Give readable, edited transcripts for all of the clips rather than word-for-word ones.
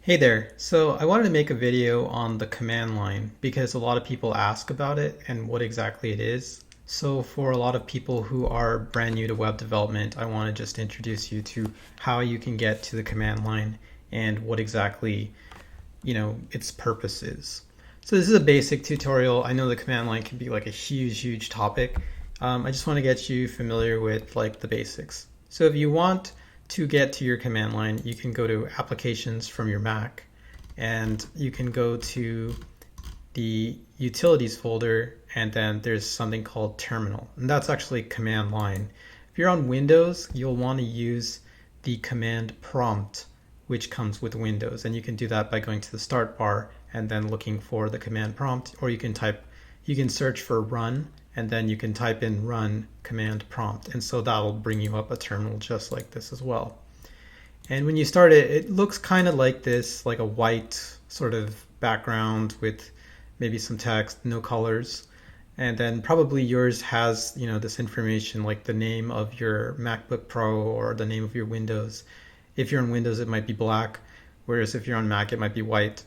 Hey there. So I wanted to make a video on the command line because a lot of people ask about it and what exactly it is. So for a lot of people who are brand new to web development, I want to just introduce you to how you can get to the command line and what exactly, its purpose is. So this is a basic tutorial. I know the command line can be like a huge topic. I just want to get you familiar with like the basics. So if you want to get to your command line, you can go to Applications from your Mac, and you can go to the Utilities folder, and then there's something called Terminal, and that's actually command line. If you're on Windows, you'll want to use the command prompt, which comes with Windows, and you can do that by going to the start bar and then looking for the command prompt, or you can search for run, and then you can type in run command prompt, and so that'll bring you up a terminal just like this as well. And when you start it, it looks kind of like this, like a white sort of background with maybe some text, no colors. And then probably yours has, this information like the name of your MacBook Pro or the name of your Windows. If you're on Windows, it might be black, whereas if you're on Mac, it might be white.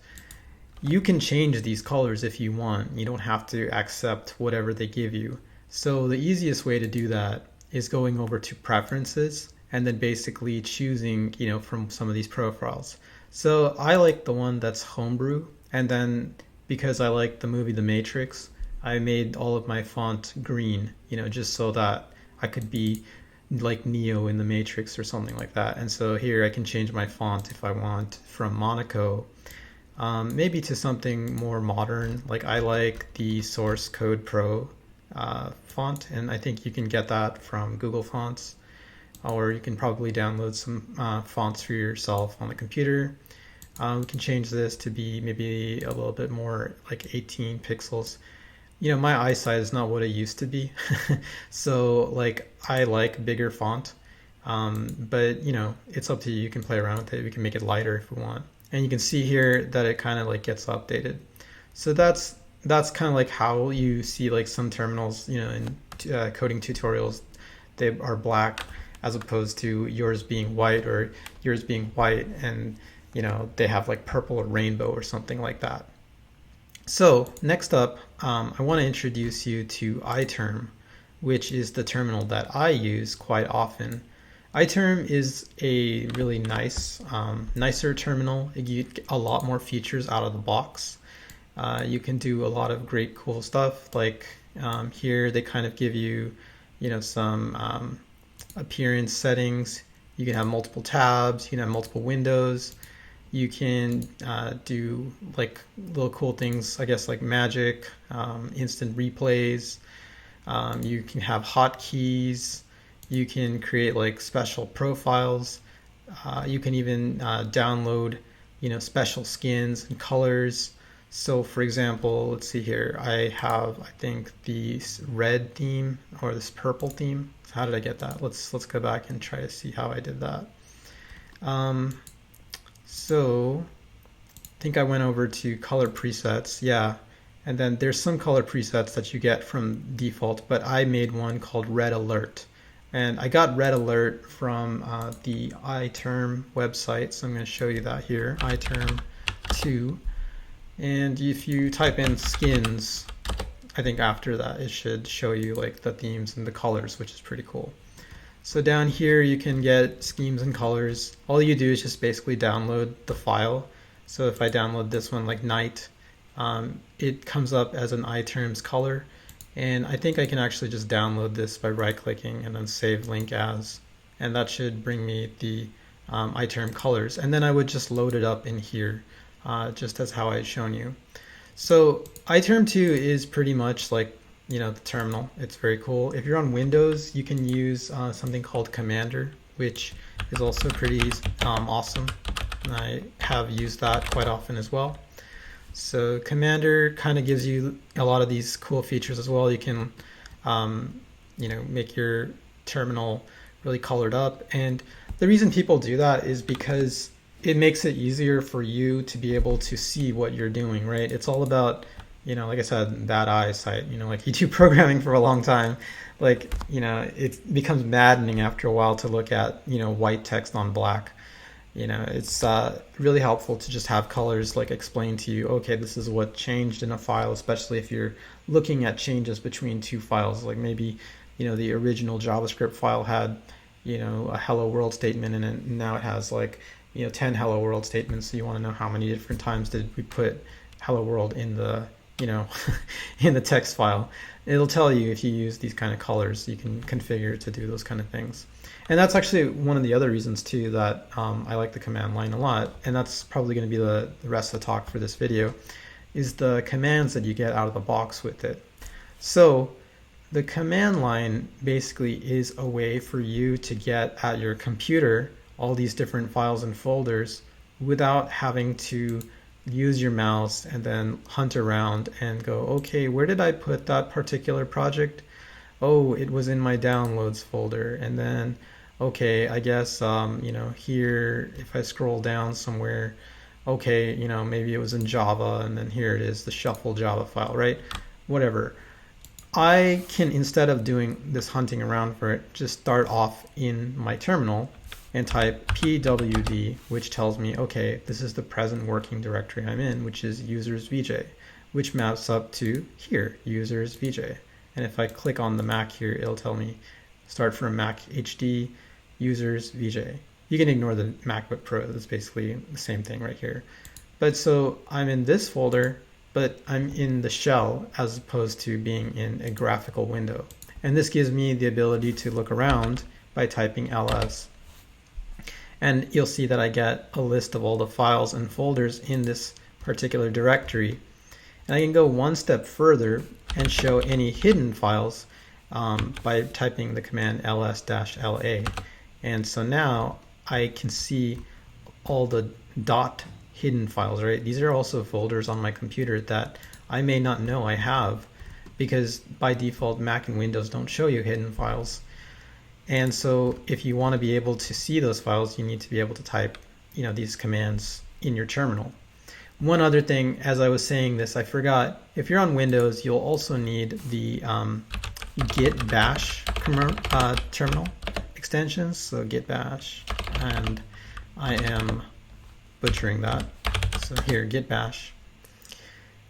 You can change these colors if you want. You don't have to accept whatever they give you. So the easiest way to do that is going over to Preferences and then basically choosing, from some of these profiles. So I like the one that's Homebrew, and then because I like the movie The Matrix, I made all of my font green, just so that I could be like Neo in The Matrix or something like that. And so here I can change my font if I want from Monaco maybe to something more modern. Like I like the Source Code Pro font, and I think you can get that from Google Fonts, or you can probably download some fonts for yourself on the computer. We can change this to be maybe a little bit more like 18 pixels. My eyesight is not what it used to be, so like I like bigger font, but it's up to you. You can play around with it. We can make it lighter if we want. And you can see here that it kind of like gets updated. So that's kind of like how you see like some terminals, in coding tutorials, they are black as opposed to yours being white, or yours being white and they have like purple or rainbow or something like that. So next up, I want to introduce you to iTerm, which is the terminal that I use quite often. iTerm is a really nicer terminal. You get a lot more features out of the box. You can do a lot of great cool stuff. Like here they kind of give you, some appearance settings. You can have multiple tabs. You can have multiple windows. You can do like little cool things, I guess, like magic, instant replays. You can have hotkeys. You can create like special profiles. You can even download, special skins and colors. So for example, let's see here. I have, I think, the red theme or this purple theme. How did I get that? Let's go back and try to see how I did that. So I think I went over to color presets. Yeah. And then there's some color presets that you get from default, but I made one called Red Alert. And I got Red Alert from the iTerm website, so I'm going to show you that here, iTerm 2. And if you type in skins, I think after that it should show you like the themes and the colors, which is pretty cool. So down here you can get schemes and colors. All you do is just basically download the file. So if I download this one like night, it comes up as an iTerms color. And I think I can actually just download this by right-clicking and then save link as, and that should bring me the iTerm colors. And then I would just load it up in here, just as how I had shown you. So iTerm 2 is pretty much like, the terminal. It's very cool. If you're on Windows, you can use something called Commander, which is also pretty awesome. And I have used that quite often as well. So Commander kind of gives you a lot of these cool features as well. You can, make your terminal really colored up. And the reason people do that is because it makes it easier for you to be able to see what you're doing, right? It's all about, like I said, bad eyesight. Like you do programming for a long time, it becomes maddening after a while to look at, white text on black. It's really helpful to just have colors like explain to you, okay, this is what changed in a file, especially if you're looking at changes between two files. Like maybe, the original JavaScript file had, a hello world statement in it, and now it has like, 10 hello world statements. So you want to know how many different times did we put hello world in the, in the text file. It'll tell you if you use these kind of colors. You can configure to do those kind of things. And that's actually one of the other reasons too that I like the command line a lot, and that's probably going to be the rest of the talk for this video, is the commands that you get out of the box with it. So the command line basically is a way for you to get at your computer all these different files and folders without having to use your mouse and then hunt around and go, okay, where did I put that particular project? Oh, it was in my downloads folder. And then, okay, I guess, here, if I scroll down somewhere, okay, maybe it was in Java, and then here it is, the shuffle Java file, right? Whatever. I can, instead of doing this hunting around for it, just start off in my terminal and type pwd, which tells me, okay, this is the present working directory I'm in, which is users Vijay, which maps up to here, users Vijay. And if I click on the Mac here, it'll tell me start from Mac HD, users Vijay. You can ignore the MacBook Pro, that's basically the same thing right here. But so I'm in this folder, but I'm in the shell as opposed to being in a graphical window. And this gives me the ability to look around by typing ls. And you'll see that I get a list of all the files and folders in this particular directory. And I can go one step further and show any hidden files by typing the command ls-la. And so now I can see all the dot hidden files, right? These are also folders on my computer that I may not know I have, because by default Mac and Windows don't show you hidden files. And so if you want to be able to see those files, you need to be able to type these commands in your terminal. One other thing, as I was saying this, I forgot, if you're on Windows, you'll also need the git bash terminal extensions. So git bash, and I am butchering that. So here, git bash.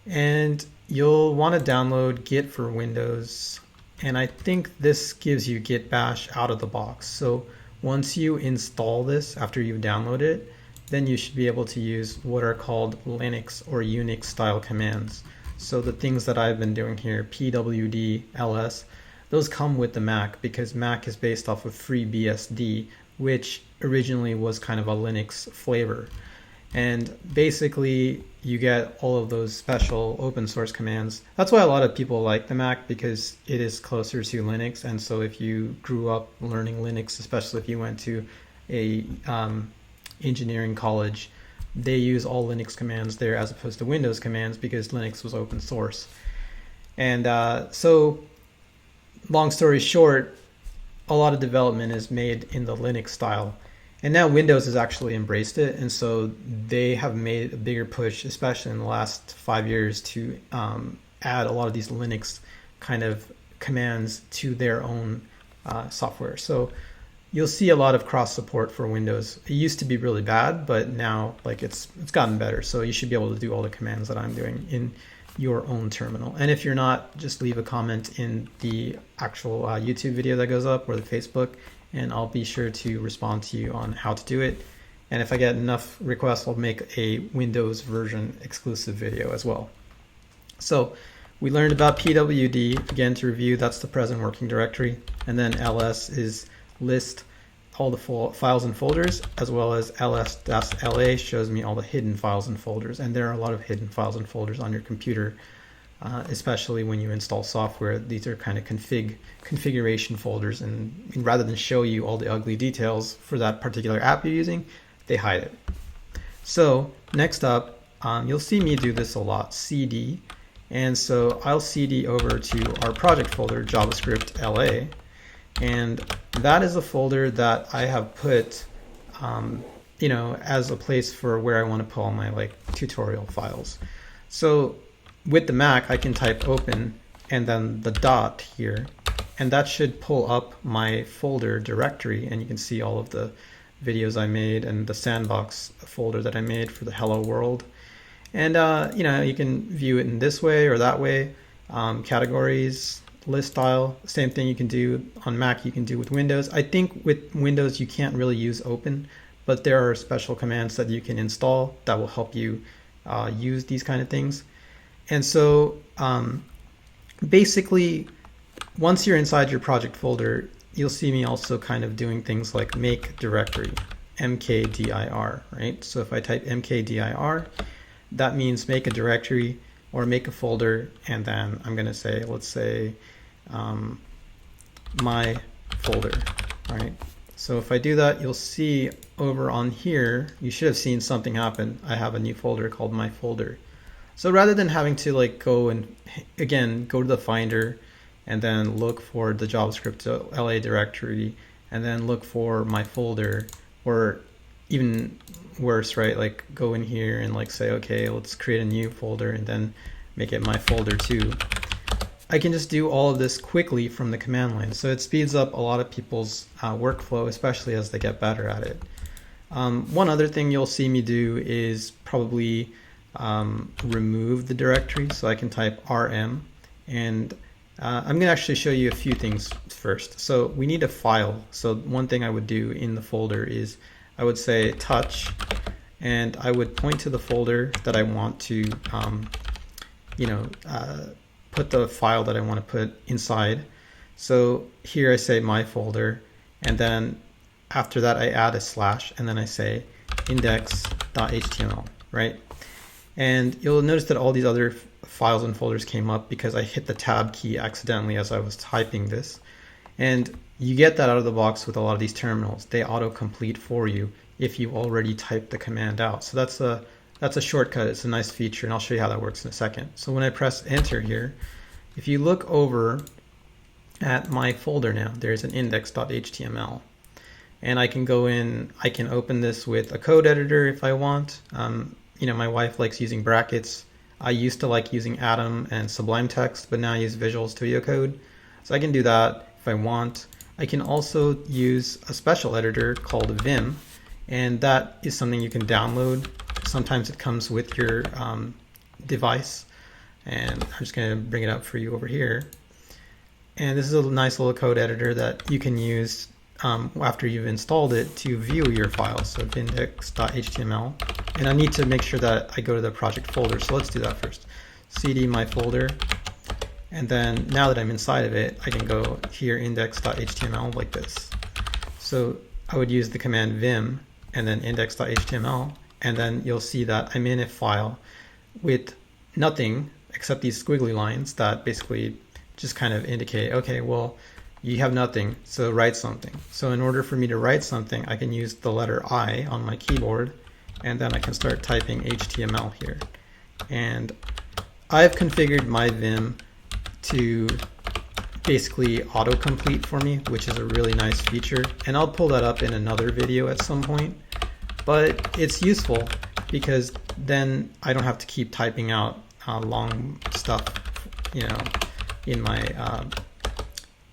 And you'll want to download Git for Windows. And I think this gives you git bash out of the box. So once you install this after you've downloaded it, then you should be able to use what are called Linux or Unix style commands. So the things that I've been doing here, pwd, ls, those come with the Mac, because Mac is based off of FreeBSD, which originally was kind of a Linux flavor. And basically you get all of those special open source commands. That's why a lot of people like the Mac, because it is closer to Linux. And so if you grew up learning Linux, especially if you went to a engineering college, they use all Linux commands there as opposed to Windows commands, because Linux was open source. And so long story short, a lot of development is made in the Linux style. And now Windows has actually embraced it, and so they have made a bigger push, especially in the last 5 years, to add a lot of these Linux kind of commands to their own software. So you'll see a lot of cross support for Windows. It used to be really bad, but now it's gotten better. So you should be able to do all the commands that I'm doing in your own terminal. And if you're not, just leave a comment in the actual YouTube video that goes up, or the Facebook, and I'll be sure to respond to you on how to do it. And if I get enough requests, I'll make a Windows version exclusive video as well. So we learned about pwd, again to review, that's the present working directory. And then ls is list all the files and folders, as well as ls-la shows me all the hidden files and folders. And there are a lot of hidden files and folders on your computer, especially when you install software. These are kind of configuration folders, and rather than show you all the ugly details for that particular app you're using, they hide it. So next up, you'll see me do this a lot, cd. And so I'll cd over to our project folder, JavaScript LA. And that is a folder that I have put, as a place for where I want to put all my tutorial files. So with the Mac, I can type open and then the dot here, and that should pull up my folder directory, and you can see all of the videos I made and the sandbox folder that I made for the hello world. And you can view it in this way or that way. Categories, list style, same thing you can do on Mac, you can do with Windows. I think with Windows you can't really use open, but there are special commands that you can install that will help you use these kind of things. And so basically, once you're inside your project folder, you'll see me also kind of doing things like make directory, mkdir, right? So if I type mkdir, that means make a directory or make a folder, and then I'm going to say, let's say, my folder, right? So if I do that, you'll see over on here, you should have seen something happen. I have a new folder called my folder. So rather than having to like go and again go to the Finder and then look for the JavaScript LA directory and then look for my folder, or even worse, right? Like go in here and like say, okay, let's create a new folder and then make it my folder too. I can just do all of this quickly from the command line. So it speeds up a lot of people's workflow, especially as they get better at it. One other thing you'll see me do is probably remove the directory. So I can type rm, and I'm going to actually show you a few things first. So we need a file. So one thing I would do in the folder is I would say touch, and I would point to the folder that I want to put the file that I want to put inside. So here I say my folder, and then after that I add a slash, and then I say index.html, right? And you'll notice that all these other files and folders came up because I hit the tab key accidentally as I was typing this. And you get that out of the box with a lot of these terminals. They auto-complete for you if you already typed the command out. So that's a shortcut. It's a nice feature, and I'll show you how that works in a second. So when I press enter here, if you look over at my folder now, there's an index.html. And I can go in, I can open this with a code editor if I want. My wife likes using brackets. I used to like using Atom and Sublime Text, but now I use Visual Studio Code. So I can do that if I want. I can also use a special editor called Vim, and that is something you can download. Sometimes it comes with your device, and I'm just going to bring it up for you over here. And this is a nice little code editor that you can use after you've installed it to view your files. So index.html, and I need to make sure that I go to the project folder. So let's do that first. cd my folder, and then now that I'm inside of it, I can go here index.html like this. So I would use the command vim and then index.html, and then you'll see that I'm in a file with nothing except these squiggly lines that basically just kind of indicate, okay, well, you have nothing, so write something. So in order for me to write something, I can use the letter I on my keyboard, and then I can start typing HTML here. And I've configured my Vim to basically autocomplete for me, which is a really nice feature. And I'll pull that up in another video at some point. But it's useful because then I don't have to keep typing out long stuff, in my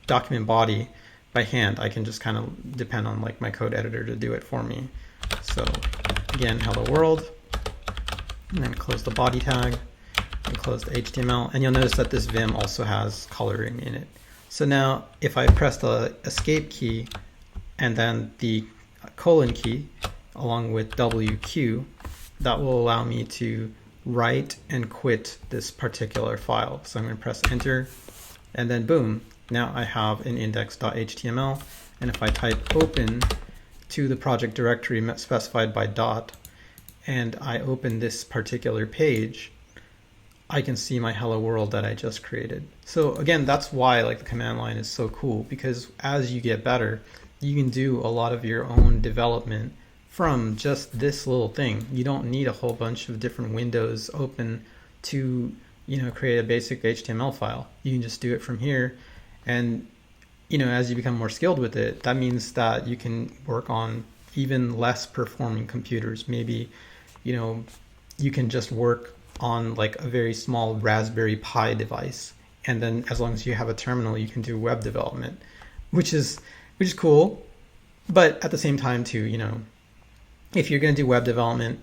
document body by hand. I can just kind of depend on like my code editor to do it for me. So again, hello world, and then close the body tag and close the HTML, and you'll notice that this Vim also has coloring in it. So now if I press the escape key and then the colon key along with WQ, that will allow me to write and quit this particular file. So I'm going to press enter, and then boom, now I have an index.html, and if I type open to the project directory specified by dot, and I open this particular page, I can see my hello world that I just created. So again, that's why like the command line is so cool, because as you get better, you can do a lot of your own development from just this little thing. You don't need a whole bunch of different windows open to create a basic HTML file. You can just do it from here. And as you become more skilled with it, that means that you can work on even less performing computers. Maybe you can just work on like a very small Raspberry Pi device, and then as long as you have a terminal, you can do web development, which is cool. But at the same time too, if you're going to do web development,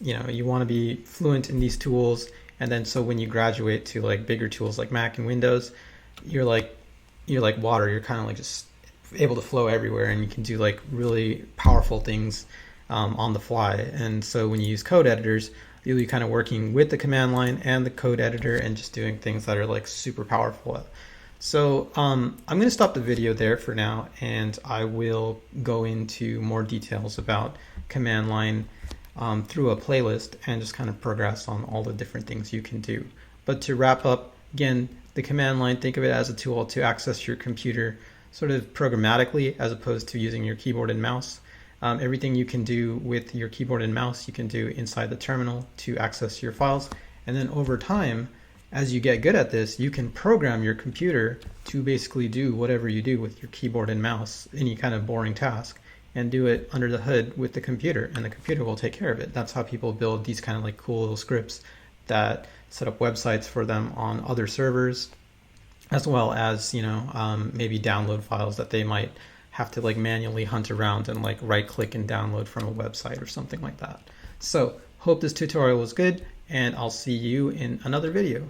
you want to be fluent in these tools. And then so when you graduate to like bigger tools like Mac and Windows, you're like water. You're kind of like just able to flow everywhere, and you can do like really powerful things on the fly. And so when you use code editors, you'll be kind of working with the command line and the code editor and just doing things that are like super powerful. So I'm going to stop the video there for now, and I will go into more details about command line through a playlist and just kind of progress on all the different things you can do. But to wrap up, again, the command line, think of it as a tool to access your computer sort of programmatically as opposed to using your keyboard and mouse. Everything you can do with your keyboard and mouse, you can do inside the terminal to access your files. And then over time, as you get good at this, you can program your computer to basically do whatever you do with your keyboard and mouse, any kind of boring task, and do it under the hood with the computer, and the computer will take care of it. That's how people build these kind of like cool little scripts that set up websites for them on other servers, as well as, maybe download files that they might have to like manually hunt around and like right click and download from a website or something like that. So hope this tutorial was good, and I'll see you in another video.